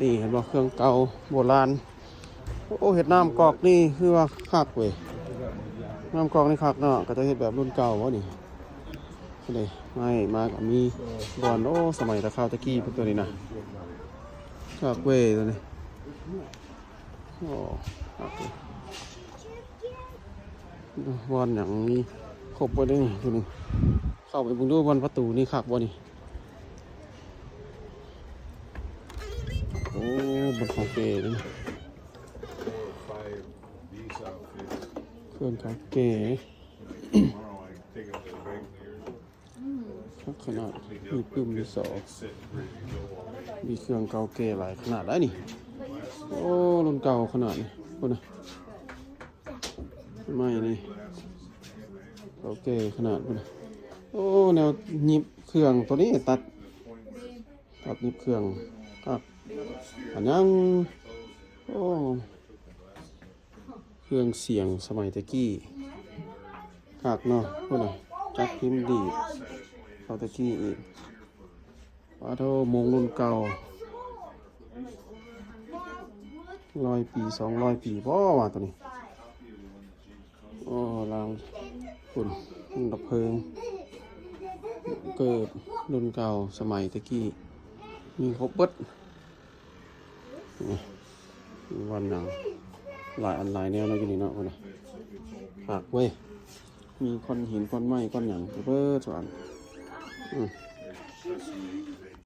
นี่เห็นว่าเครื่องเก่าโบราณโอ้เห็ดน้ำกอกนี่คือว่าคักเว้ยน้ำกอกนี่คักเนาะก็จะเห็ดแบบรุ่นเก่าวะนี่เลยไม่มากับมีบอลโอ้สมัยตะข้าวตะกี้พวกตัวนี้นะคักเว้ยตัวนี้โอ้คักเว้ยบอลอย่างนี้ครบไปได้นี่ตัวนี้เข้าไปบุญดูบอลประตูนี่คักบ่นี่โอ้บอลของเก๋เลยเครื่องของเก๋ขนาดมีปุ่มมีสองมีเครื่องเก่าเก๋หลายขนาดได้นี่โอ้รุ่นเก่าขนาดนี้คนนะไม่นี่เก่าเก๋ขนาดคนนะโอ้แนวหยิบเครื่องตัวนี้ตัดหยิบเครื่องครับอันยังโอ้เครื่องเสียงสมัยตะกี้คักเนาะคนนะจักพิมพ์ดีเขาตะกี้อีกว่าเท่ามงรุ่นเก่า100 ปี200 ปีพ่อว่าตัวนี้โอ้ลางฝุ่นดับเพลิงเกิดรุ่นเก่าสมัยตะกี้มีครบเบิดวันหนังหลายอันหลายแนวเลยกันนี่เนาะคนนะฝากเว้ยมีก้อนหินก้อนไม้ก้อนหยังเบิดส่วน